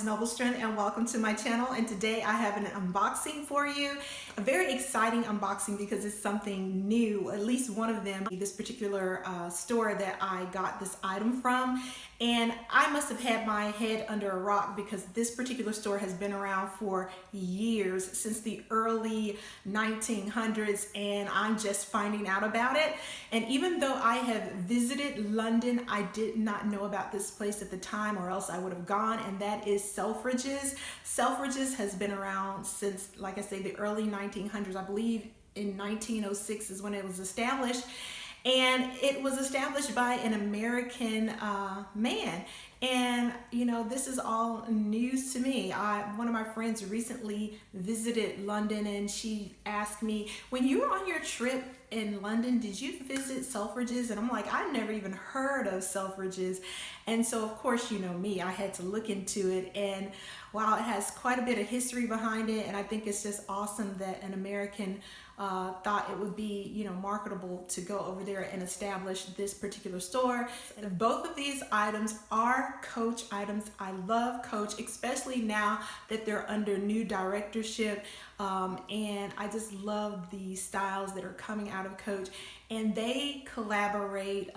Noblestrin, and welcome to my channel. And today I have an unboxing for you, a very exciting unboxing because it's something new, at least one of them, this particular store that I got this item from. And I must have had my head under a rock because this particular store has been around for years, since the early 1900s, and I'm just finding out about it. And even though I have visited London, I did not know about this place at the time, or else I would have gone, and that is Selfridges. Selfridges has been around since, like I say, the early 1900s. I believe in 1906 is when it was established. And it was established by an American man. And you know, this is all news to me. One of my friends recently visited London, and she asked me, when you were on your trip in London, did you visit Selfridges? And I'm like, I've never even heard of Selfridges. And so of course, you know me, I had to look into it. And while it has quite a bit of history behind it, and I think it's just awesome that an American thought it would be, you know, marketable to go over there and establish this particular store. And both of these items are Coach items. I love Coach, especially now that they're under new directorship. And I just love the styles that are coming out of Coach. And they collaborate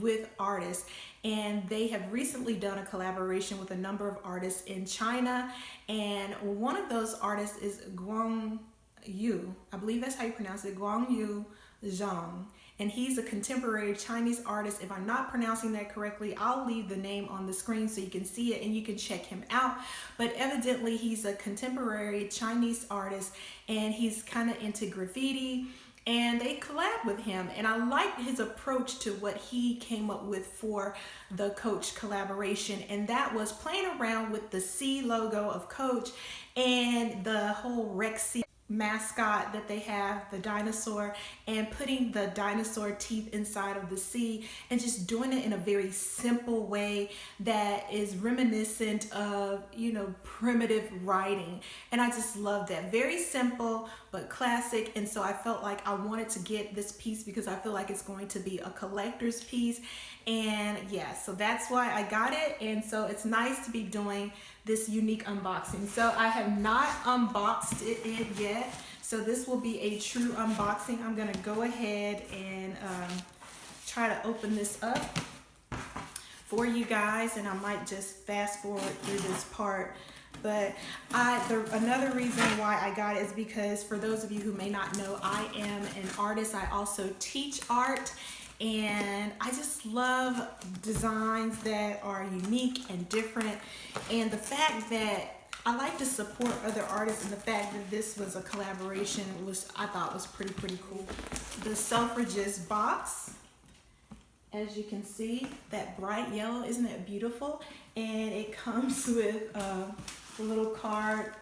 with artists. And they have recently done a collaboration with a number of artists in China. And one of those artists is Guang Yu. I believe that's how you pronounce it, Guang Yu Zhang. And he's a contemporary Chinese artist. If I'm not pronouncing that correctly, I'll leave the name on the screen so you can see it and you can check him out. But evidently he's a contemporary Chinese artist, and he's kind of into graffiti, and they collab with him. And I like his approach to what he came up with for the Coach collaboration, and that was playing around with the C logo of Coach and the whole Rexy mascot that they have, the dinosaur, and putting the dinosaur teeth inside of the C, and just doing it in a very simple way that is reminiscent of, you know, primitive writing. And I just love that. Very simple but classic. And so I felt like I wanted to get this piece because I feel like it's going to be a collector's piece. And yeah, so that's why I got it. And so it's nice to be doing this unique unboxing. So I have not unboxed it yet, so this will be a true unboxing. I'm gonna go ahead and try to open this up for you guys, and I might just fast forward through this part. But another reason why I got it is because, for those of you who may not know, I am an artist. I also teach art, and I just love designs that are unique and different. And the fact that I like to support other artists, and the fact that this was a collaboration I thought was pretty cool. The Selfridges box, as you can see, that bright yellow, isn't it beautiful? And it comes with a little card,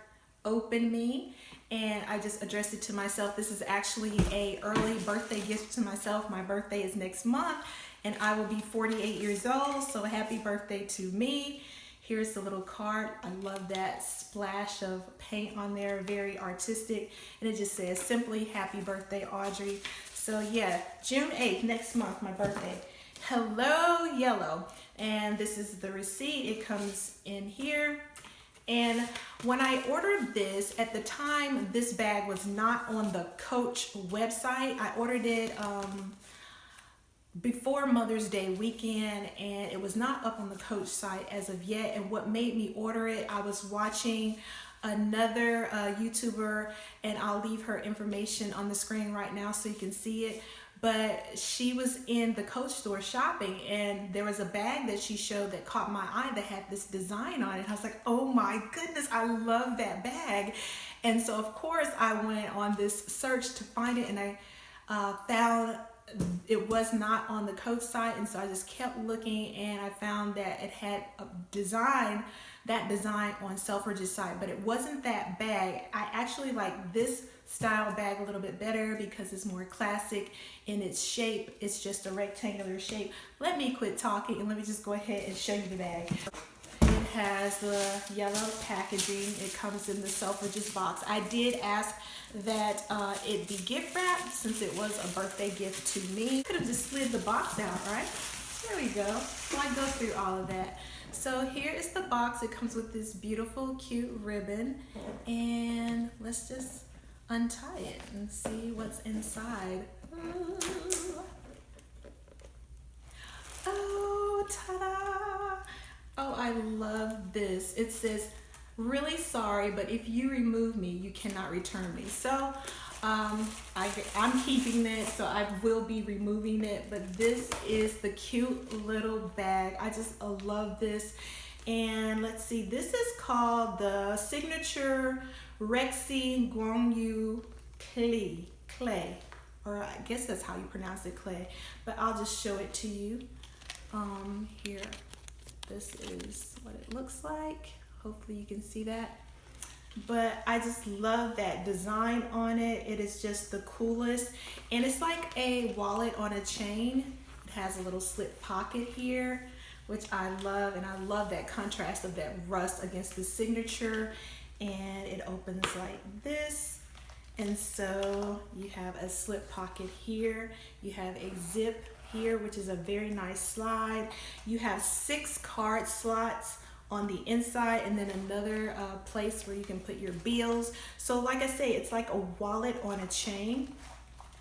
"Open Me." And I just addressed it to myself. This is actually a early birthday gift to myself. My birthday is next month, and I will be 48 years old, so happy birthday to me. Here's the little card. I love that splash of paint on there, very artistic. And it just says simply, "Happy birthday, Audrey." So yeah, June 8th, next month, my birthday. Hello, yellow. And this is the receipt. It comes in here. And when I ordered this, at the time, this bag was not on the Coach website. I ordered it before Mother's Day weekend, and it was not up on the Coach site as of yet. And what made me order it, I was watching another YouTuber, and I'll leave her information on the screen right now so you can see it. But she was in the Coach store shopping, and there was a bag that she showed that caught my eye that had this design on it. I was like, oh my goodness, I love that bag. And so of course I went on this search to find it, and I found it was not on the Coach site. And so I just kept looking, and I found that it had a design, that design on Selfridges site, but it wasn't that bag. I actually like this style bag a little bit better because it's more classic in its shape. It's just a rectangular shape. Let me quit talking and let me just go ahead and show you the bag. It has the yellow packaging. It comes in the Selfridges box. I did ask that it be gift wrapped since it was a birthday gift to me. Could have just slid the box out, right? There we go. Why go through all of that? So here is the box. It comes with this beautiful, cute ribbon, and let's just untie it and see what's inside. Oh, ta-da! Oh, I love this. It says, "Really sorry, but if you remove me, you cannot return me." So I'm keeping it, so I will be removing it, but this is the cute little bag. I just love this. And let's see, this is called the Signature Rexy Guang Yu clay, or I guess that's how you pronounce it, clay, but I'll just show it to you. Here, this is what it looks like. Hopefully you can see that. But I just love that design on it. It is just the coolest, and it's like a wallet on a chain. It has a little slip pocket here, which I love, and I love that contrast of that rust against the signature. And it opens like this, and so you have a slip pocket here, you have a zip here, which is a very nice slide. You have 6 card slots on the inside, and then another place where you can put your bills. So like I say, it's like a wallet on a chain,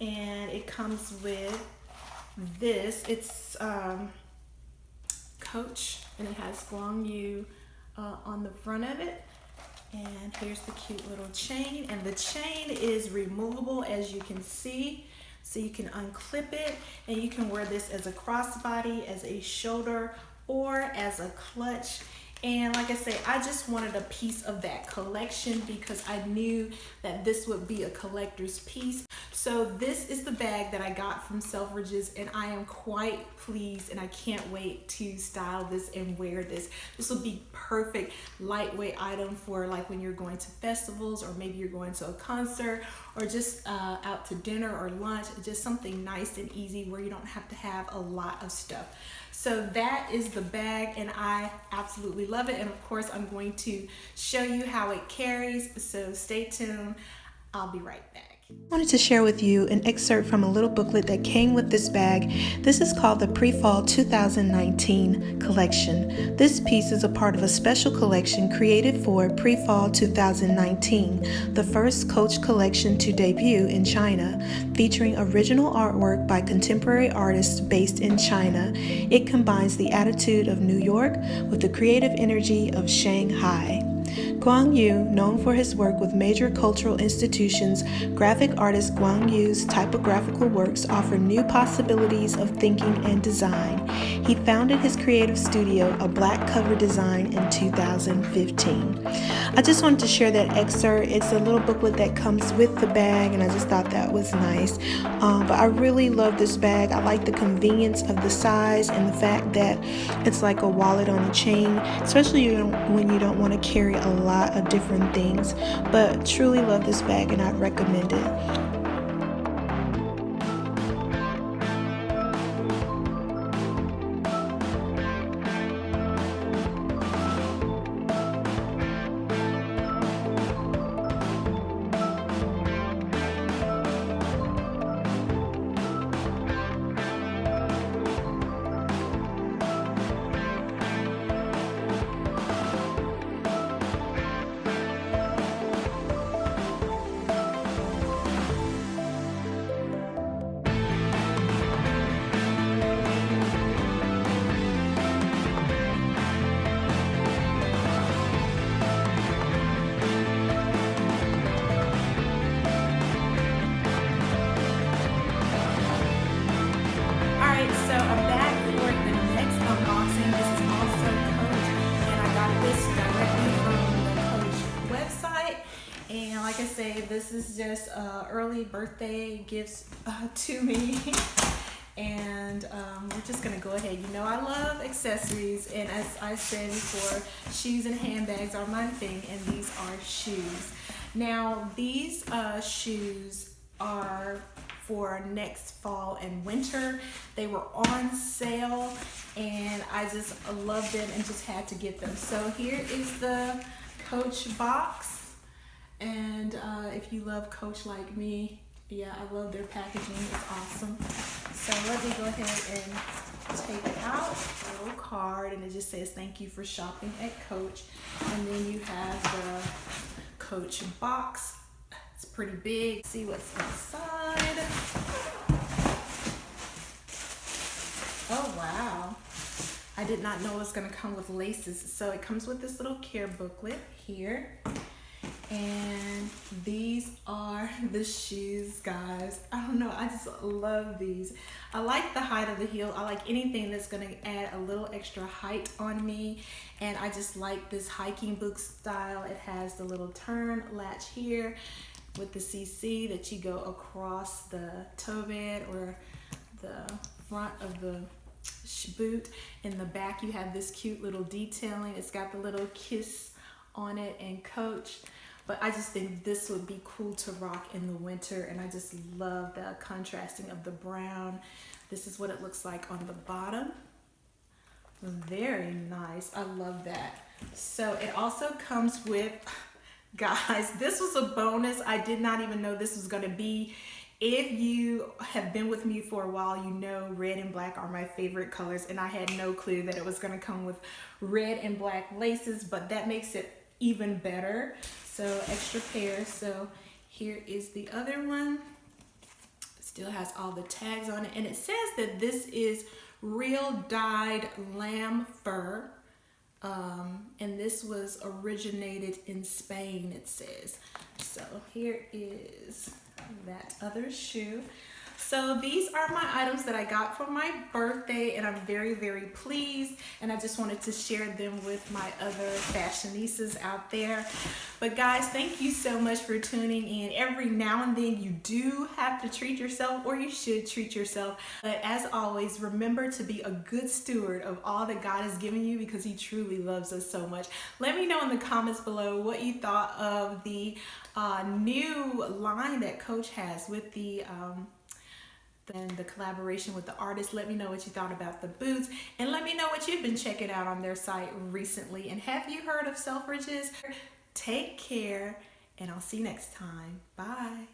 and it comes with this. It's Coach, and it has Guang Yu on the front of it. And here's the cute little chain, and the chain is removable, as you can see. So you can unclip it, and you can wear this as a crossbody, as a shoulder, or as a clutch. And like I say, I just wanted a piece of that collection because I knew that this would be a collector's piece. So this is the bag that I got from Selfridges, and I am quite pleased, and I can't wait to style this and wear this. This will be perfect lightweight item for like when you're going to festivals, or maybe you're going to a concert, or just out to dinner or lunch. Just something nice and easy where you don't have to have a lot of stuff. So that is the bag, and I absolutely love it. And of course, I'm going to show you how it carries, so stay tuned. I'll be right back. I wanted to share with you an excerpt from a little booklet that came with this bag. This is called the Pre-Fall 2019 collection. This piece is a part of a special collection created for Pre-Fall 2019, the first Coach collection to debut in China, featuring original artwork by contemporary artists based in China. It combines the attitude of New York with the creative energy of Shanghai. Guang Yu, known for his work with major cultural institutions, graphic artist Guang Yu's typographical works offer new possibilities of thinking and design. He founded his creative studio, A Black Cover Design, in 2015. I just wanted to share that excerpt. It's a little booklet that comes with the bag, and I just thought that was nice. But I really love this bag. I like the convenience of the size and the fact that it's like a wallet on a chain, especially when you don't want to carry a lot of different things. But truly love this bag, and I'd recommend it. Like I say, this is just early birthday gifts to me. And we're just gonna go ahead. You know, I love accessories, and as I said before, shoes and handbags are my thing, and these are shoes. Now, these shoes are for next fall and winter. They were on sale, and I just love them and just had to get them. So here is the Coach box. And if you love Coach like me, yeah, I love their packaging. It's awesome. So let me go ahead and take out a little card, and it just says thank you for shopping at Coach. And then you have the Coach box. It's pretty big. See what's inside. Oh wow, I did not know it was gonna come with laces. So it comes with this little care booklet here. And these are the shoes, guys. I don't know, I just love these. I like the height of the heel. I like anything that's gonna add a little extra height on me. And I just like this hiking boot style. It has the little turn latch here with the CC that you go across the toe bed or the front of the boot. In the back you have this cute little detailing. It's got the little kiss on it and Coach. But I just think this would be cool to rock in the winter, and I just love the contrasting of the brown. This is what it looks like on the bottom. Very nice. I love that. So it also comes with, guys, this was a bonus. I did not even know this was going to be. If you have been with me for a while, you know red and black are my favorite colors, and I had no clue that it was going to come with red and black laces, but that makes it even better. So extra pair. So here is the other one. It still has all the tags on it, and it says that this is real dyed lamb fur, and this was originated in Spain, it says. So here is that other shoe. So these are my items that I got for my birthday, and I'm very, very pleased, and I just wanted to share them with my other fashionistas out there. But guys, thank you so much for tuning in. Every now and then you do have to treat yourself, or you should treat yourself. But as always, remember to be a good steward of all that God has given you, because he truly loves us so much. Let me know in the comments below what you thought of the new line that Coach has with the and the collaboration with the artist. Let me know what you thought about the boots, and let me know what you've been checking out on their site recently. And have you heard of Selfridges? Take care, and I'll see you next time. Bye.